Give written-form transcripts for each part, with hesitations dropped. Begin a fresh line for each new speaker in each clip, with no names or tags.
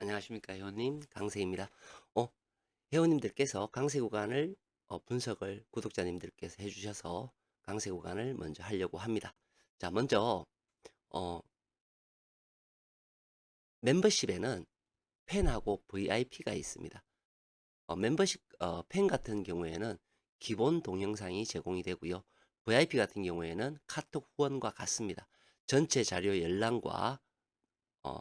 안녕하십니까 회원님 강세입니다. 어, 회원님들께서 강세 구간을 분석을 구독자님들께서 해주셔서 강세 구간을 먼저 하려고 합니다. 자, 먼저 어, 멤버십에는 팬하고 VIP가 있습니다. 멤버십 팬 같은 경우에는 기본 동영상이 제공이 되고요. VIP 같은 경우에는 카톡 후원과 같습니다. 전체 자료 열람과 어,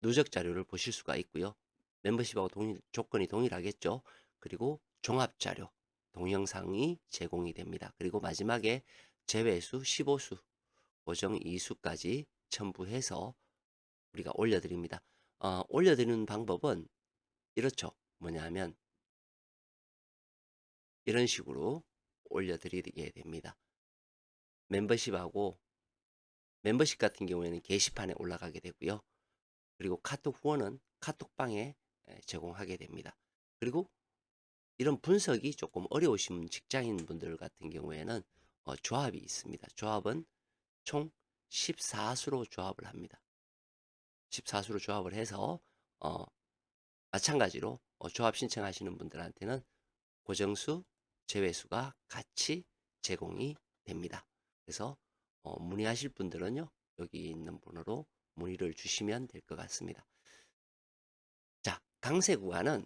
누적 자료를 보실 수가 있고요. 멤버십하고 조건이 동일하겠죠. 그리고 종합 자료, 동영상이 제공이 됩니다. 그리고 마지막에 제외수 15수, 고정 2수까지 첨부해서 우리가 올려드립니다. 올려드리는 방법은 이렇죠. 뭐냐 하면 이런 식으로 올려드리게 됩니다. 멤버십하고 멤버십 같은 경우에는 게시판에 올라가게 되고요. 그리고 카톡 후원은 카톡방에 제공하게 됩니다. 그리고 이런 분석이 조금 어려우신 직장인 분들 같은 경우에는 조합이 있습니다. 조합은 총 14수로 조합을 합니다. 14수로 조합을 해서 어, 마찬가지로 조합 신청하시는 분들한테는 고정수, 제외수가 같이 제공이 됩니다. 그래서 문의하실 분들은요, 여기 있는 번호로 문의를 주시면 될 것 같습니다. 자, 강세 구간은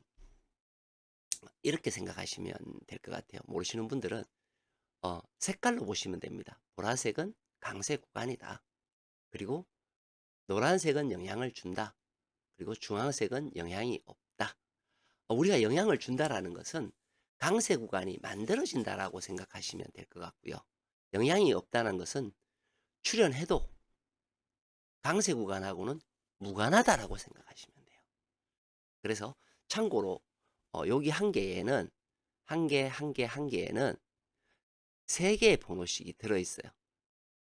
이렇게 생각하시면 될 것 같아요. 모르시는 분들은 색깔로 보시면 됩니다. 보라색은 강세 구간이다. 그리고 노란색은 영향을 준다. 그리고 주황색은 영향이 없다. 우리가 영향을 준다라는 것은 강세 구간이 만들어진다라고 생각하시면 될 것 같고요. 영향이 없다는 것은 출현해도 강세 구간하고는 무관하다라고 생각하시면 돼요. 그래서 참고로 여기 한 개에는 한 개에는 세 개의 번호씩이 들어있어요.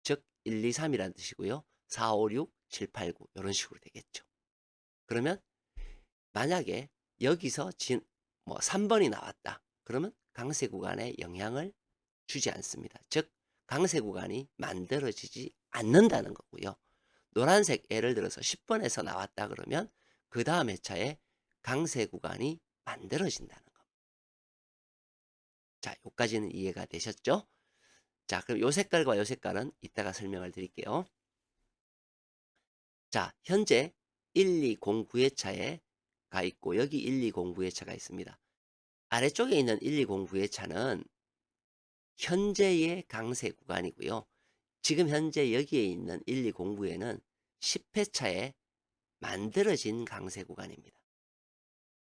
즉 1, 2, 3이라는 뜻이고요. 4, 5, 6, 7, 8, 9 이런 식으로 되겠죠. 그러면 만약에 여기서 뭐 3번이 나왔다. 그러면 강세 구간에 영향을 주지 않습니다. 즉 강세 구간이 만들어지지 않는다는 거고요. 노란색 예를 들어서 10번에서 나왔다 그러면 그 다음 회차에 강세 구간이 만들어진다는 겁니다. 자, 여기까지는 이해가 되셨죠? 자, 그럼 요 색깔과 요 색깔은 이따가 설명을 드릴게요. 자, 현재 1209회차에 가 있고 여기 1209회차가 있습니다. 아래쪽에 있는 1209회차는 현재의 강세 구간이고요. 지금 현재 여기에 있는 1209에는 10회차에 만들어진 강세 구간입니다.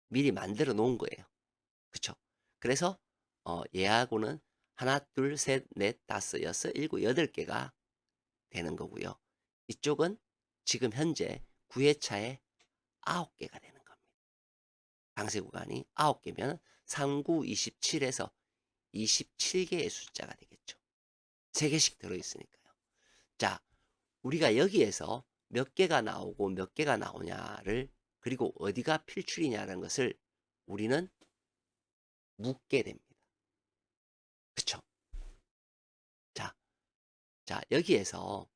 미리 만들어 놓은 거예요. 그쵸? 그래서 얘하고는 하나, 둘, 셋, 넷, 다섯, 여섯, 일곱, 여덟 개가 되는 거고요. 이쪽은 지금 현재 9회차에 9개가 되는 겁니다. 강세 구간이 9개면 39, 27에서 27개의 숫자가 되겠죠. 3개씩 들어있으니까요. 자, 우리가 여기에서 몇 개가 나오고 몇 개가 나오냐를 그리고 어디가 필출이냐는 것을 우리는 묻게 됩니다. 그쵸? 자, 자, 여기에서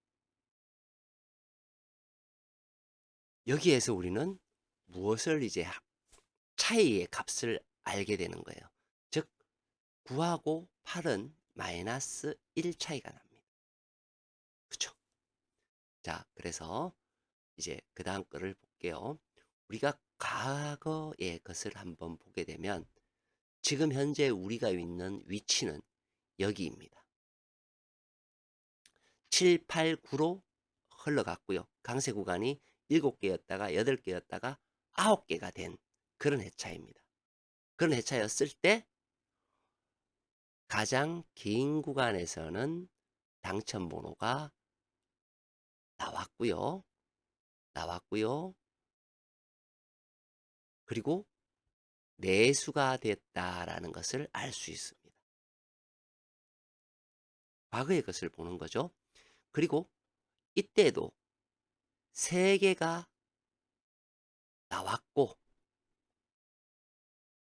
우리는 무엇을 이제 차이의 값을 알게 되는 거예요. 즉, 9하고 8은 마이너스 1 차이가 납니다. 그쵸? 자, 그래서 이제 그 다음 거를 볼게요. 우리가 과거의 것을 한번 보게 되면 지금 현재 우리가 있는 위치는 여기입니다. 7, 8, 9로 흘러갔고요. 강세 구간이 7개였다가 8개였다가 9개가 된 그런 회차입니다. 그런 회차였을 때 가장 긴 구간에서는 당첨 번호가 나왔고요. 나왔고요. 그리고 내수가 됐다라는 것을 알 수 있습니다. 과거의 것을 보는 거죠. 그리고 이때도 3개가 나왔고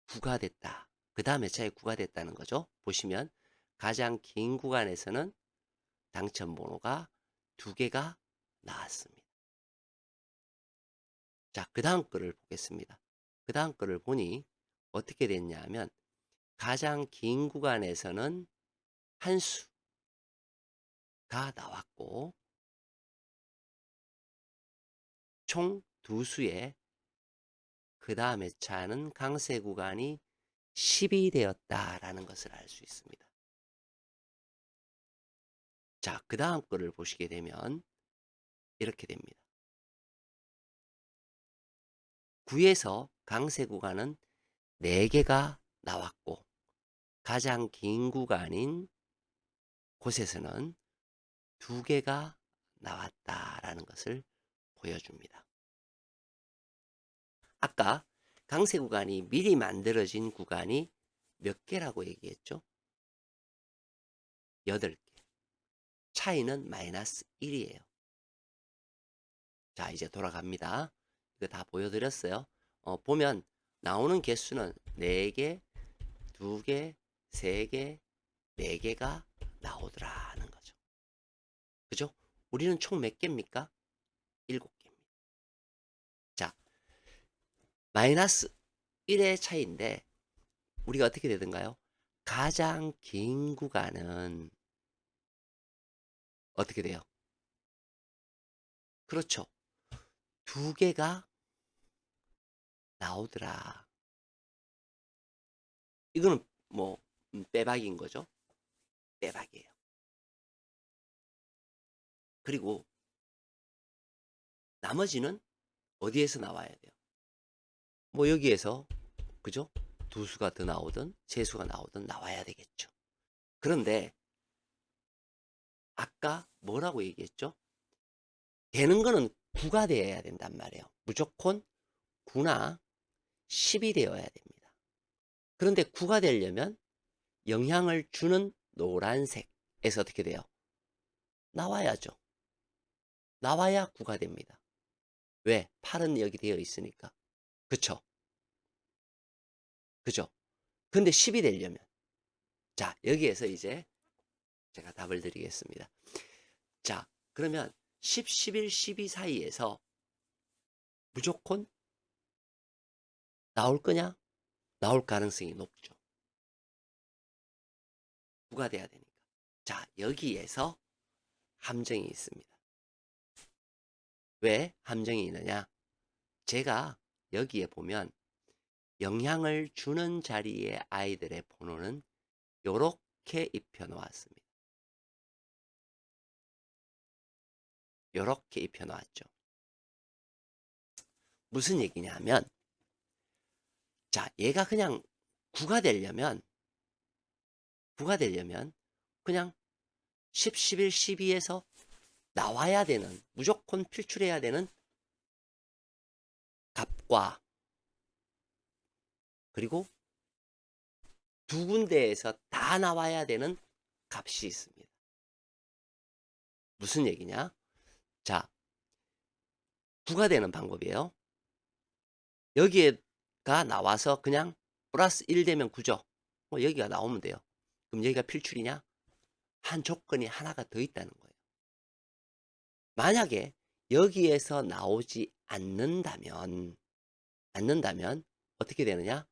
9가 됐다. 그 다음 회차에 9가 됐다는 거죠. 보시면 가장 긴 구간에서는 당첨 번호가 2개가 나왔습니다. 자, 그 다음 거를 보겠습니다. 그 다음 거를 보니 어떻게 됐냐 하면 가장 긴 구간에서는 한 수가 나왔고 총 두 수의 그 다음에 차는 강세 구간이 10이 되었다라는 것을 알 수 있습니다. 자, 그 다음 거를 보시게 되면 이렇게 됩니다. 9에서 강세 구간은 4개가 나왔고 가장 긴 구간인 곳에서는 2개가 나왔다라는 것을 보여줍니다. 아까 강세 구간이 미리 만들어진 구간이 몇 개라고 얘기했죠? 8개. 차이는 마이너스 1이에요. 자, 이제 돌아갑니다. 이거 다 보여드렸어요. 보면 나오는 개수는 4개, 2개, 3개, 4개가 나오더라는 거죠. 그죠? 우리는 총 몇 개입니까? 7개입니다. 자, 마이너스 1의 차이인데 우리가 어떻게 되던가요? 가장 긴 구간은 어떻게 돼요? 그렇죠. 2개가 나오더라. 이거는 뭐 빼박인 거죠. 빼박이에요. 그리고 나머지는 어디에서 나와야 돼요? 뭐 여기에서 그죠? 두 수가 더 나오든 세 수가 나오든 나와야 되겠죠. 그런데 아까 뭐라고 얘기했죠? 되는 거는 9가 되어야 된단 말이에요. 무조건 9나 10이 되어야 됩니다. 그런데 9가 되려면 영향을 주는 노란색에서 어떻게 돼요? 나와야죠. 나와야 9가 됩니다. 왜? 8은 여기 되어 있으니까. 그쵸? 그죠? 근데 10이 되려면 자, 여기에서 이제 제가 답을 드리겠습니다. 자, 그러면 10, 11, 12 사이에서 무조건 나올 거냐? 나올 가능성이 높죠. 9가 돼야 되니까. 자, 여기에서 함정이 있습니다. 왜 함정이 있느냐? 제가 여기에 보면 영향을 주는 자리의 아이들의 번호는 요렇게 입혀 놓았습니다. 요렇게 입혀 놓았죠. 무슨 얘기냐면 자, 얘가 그냥 9가 되려면 그냥 10, 11, 12에서 나와야 되는 무조건 필출해야 되는 값과 그리고 두 군데에서 다 나와야 되는 값이 있습니다. 무슨 얘기냐? 자, 9가 되는 방법이에요. 여기에가 나와서 그냥 플러스 1 되면 9죠. 뭐 여기가 나오면 돼요. 그럼 여기가 필출이냐? 한 조건이 하나가 더 있다는 거예요. 만약에 여기에서 나오지 않는다면 어떻게 되느냐?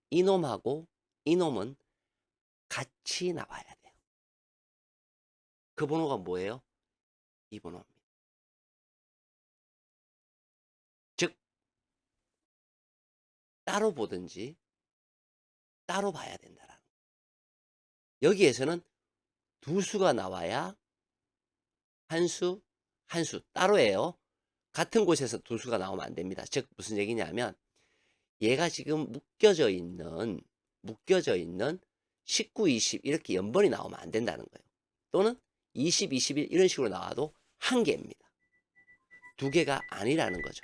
이놈하고 이놈은 같이 나와야 돼요. 그 번호가 뭐예요? 이 번호입니다. 즉 따로 보든지 따로 봐야 된다라는 거예요. 여기에서는 두 수가 나와야 한 수, 한 수 따로예요. 같은 곳에서 두 수가 나오면 안 됩니다. 즉 무슨 얘기냐면 얘가 지금 묶여져 있는 19, 20 이렇게 연번이 나오면 안 된다는 거예요. 또는 20, 21 이런 식으로 나와도 한 개입니다. 두 개가 아니라는 거죠.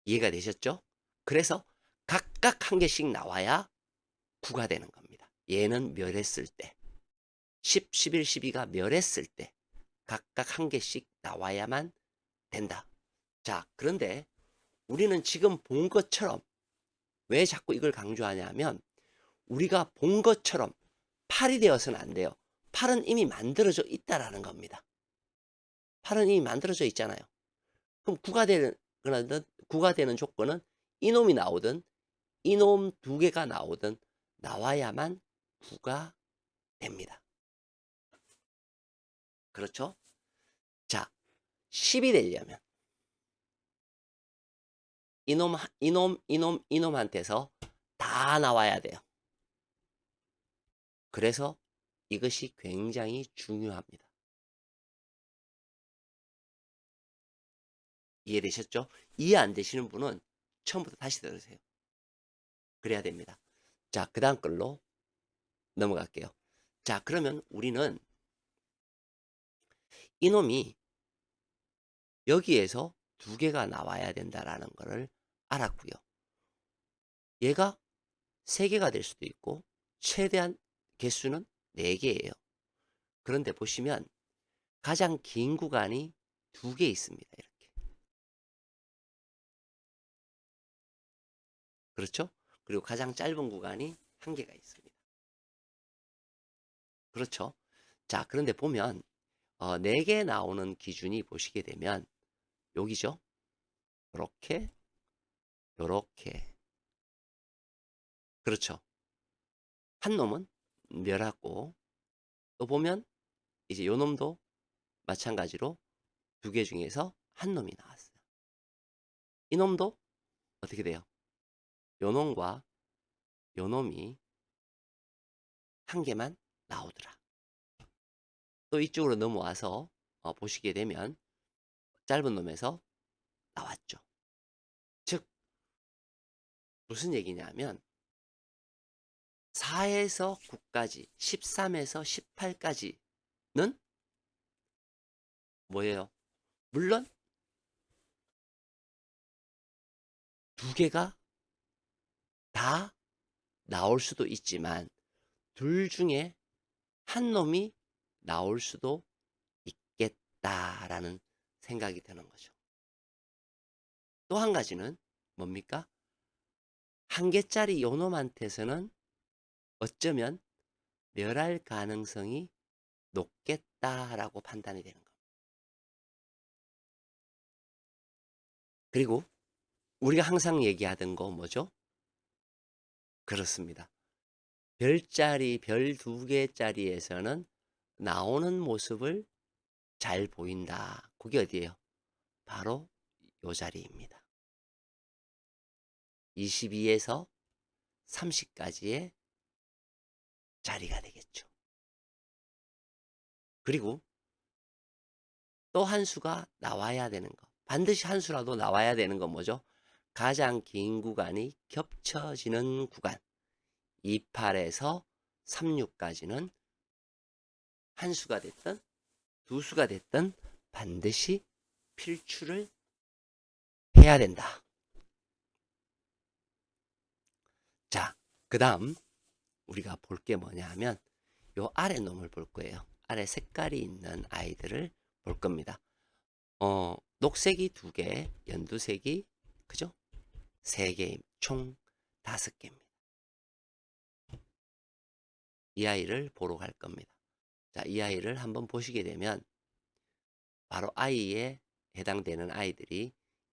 이해가 되셨죠? 그래서 각각 한 개씩 나와야 9가 되는 겁니다. 얘는 멸했을 때 10, 11, 12가 멸했을 때 각각 한 개씩 나와야만 된다. 자, 그런데 우리는 지금 본 것처럼 왜 자꾸 이걸 강조하냐면 우리가 본 것처럼 8이 되어서는 안 돼요. 8은 이미 만들어져 있다라는 겁니다. 8은 이미 만들어져 있잖아요. 그럼 9가 되는 조건은 이놈이 나오든 이놈 두 개가 나오든 나와야만 9가 됩니다. 그렇죠? 자, 10이 되려면 이놈한테서 다 나와야 돼요. 그래서 이것이 굉장히 중요합니다. 이해되셨죠? 이해 안 되시는 분은 처음부터 다시 들으세요. 그래야 됩니다. 자, 그 다음 걸로 넘어갈게요. 자, 그러면 우리는 이놈이 여기에서 두 개가 나와야 된다라는 것을 알았고요. 얘가 세 개가 될 수도 있고 최대한 개수는 4개예요. 그런데 보시면 가장 긴 구간이 2개 있습니다. 이렇게. 그렇죠? 그리고 가장 짧은 구간이 1개가 있습니다. 그렇죠? 자, 그런데 보면 4개 나오는 기준이 보시게 되면 여기죠? 요렇게 요렇게. 그렇죠? 한 놈은 멸하고 또 보면 이제 요 놈도 마찬가지로 2개 중에서 한 놈이 나왔어요. 이 놈도 어떻게 돼요? 요 놈과 요 놈이 1개만 나오더라. 또 이쪽으로 넘어와서 보시게 되면 짧은 놈에서 나왔죠. 즉 무슨 얘기냐면 4에서 9까지 13에서 18까지는 뭐예요? 물론 2개가 다 나올 수도 있지만 둘 중에 한 놈이 나올 수도 있겠다라는 생각이 드는 거죠. 또 한 가지는 뭡니까? 1개짜리 요 놈한테서는 어쩌면 멸할 가능성이 높겠다라고 판단이 되는 겁니다. 그리고 우리가 항상 얘기하던 거 뭐죠? 그렇습니다. 별자리, 별 2개짜리에서는 나오는 모습을 잘 보인다. 그게 어디예요? 바로 요 자리입니다. 22에서 30까지의 자리가 되겠죠. 그리고 또 한 수가 나와야 되는 거. 반드시 한 수라도 나와야 되는 건 뭐죠? 가장 긴 구간이 겹쳐지는 구간. 28에서 36까지는 한 수가 됐든 두 수가 됐든 반드시 필출을 해야 된다. 자, 그 다음 우리가 볼 게 뭐냐 하면 요 아래 놈을 볼 거예요. 아래 색깔이 있는 아이들을 볼 겁니다. 녹색이 2개, 연두색이 그죠? 3개, 총 5개입니다. 이 아이를 보러 갈 겁니다. 자, 이 아이를 한번 보시게 되면 바로 아이에 해당되는 아이들이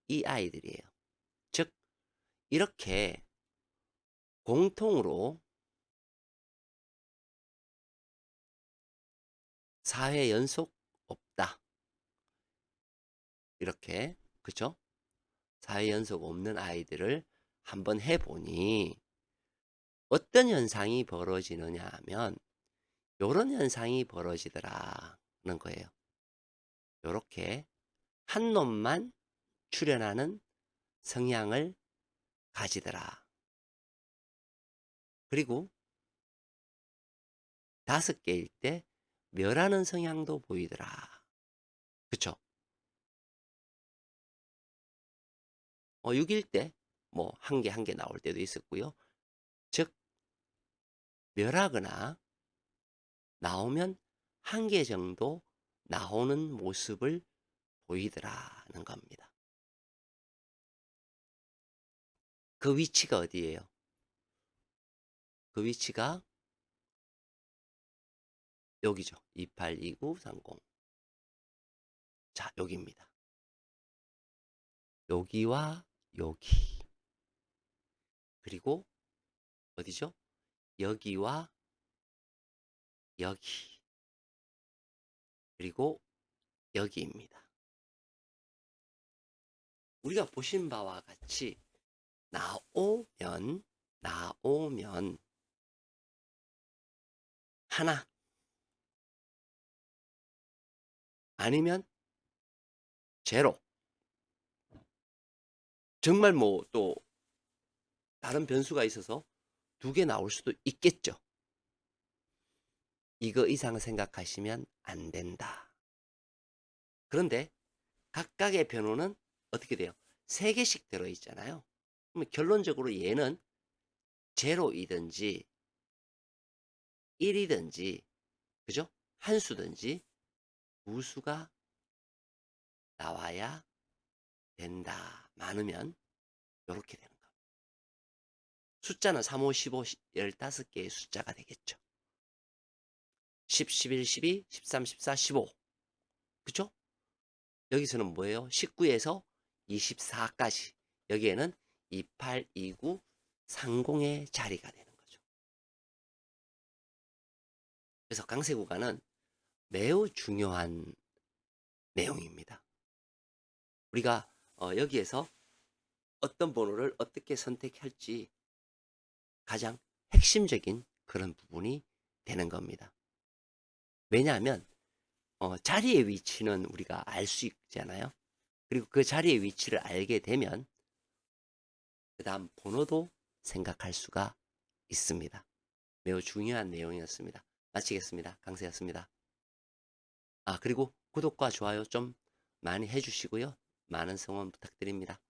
이 아이들이에요. 즉 이렇게 공통으로 4회 연속 없다. 이렇게 그쵸? 4회 연속 없는 아이들을 한번 해보니 어떤 현상이 벌어지느냐 하면 요런 현상이 벌어지더라는 거예요. 요렇게 한 놈만 출현하는 성향을 가지더라. 그리고 5개일 때 멸하는 성향도 보이더라. 그쵸? 6일 때 뭐 한 개 나올 때도 있었고요. 즉 멸하거나 나오면 1개 정도 나오는 모습을 보이더라는 겁니다. 그 위치가 어디예요? 그 위치가 여기죠. 282930. 자, 여기입니다. 여기와 여기. 그리고 어디죠? 여기와 여기. 그리고 여기입니다. 우리가 보신 바와 같이 나오면 하나, 아니면 제로. 정말 뭐 또 다른 변수가 있어서 두 개 나올 수도 있겠죠. 이거 이상 생각하시면 안 된다. 그런데 각각의 변호는 어떻게 돼요? 3개씩 들어있잖아요. 그러면 결론적으로 얘는 제로이든지 1이든지, 그죠? 한 수든지 무수가 나와야 된다. 많으면 이렇게 되는 겁니다. 숫자는 3, 5, 15, 15개의 숫자가 되겠죠. 10, 11, 12, 13, 14, 15. 그죠? 여기서는 뭐예요? 19에서 24까지. 여기에는 28, 29, 30의 자리가 되는 거죠. 그래서 강세 구간은 매우 중요한 내용입니다. 우리가 여기에서 어떤 번호를 어떻게 선택할지 가장 핵심적인 그런 부분이 되는 겁니다. 왜냐하면 자리의 위치는 우리가 알 수 있잖아요. 그리고 그 자리의 위치를 알게 되면 그 다음 번호도 생각할 수가 있습니다. 매우 중요한 내용이었습니다. 마치겠습니다. 강세였습니다. 그리고 구독과 좋아요 좀 많이 해주시고요. 많은 성원 부탁드립니다.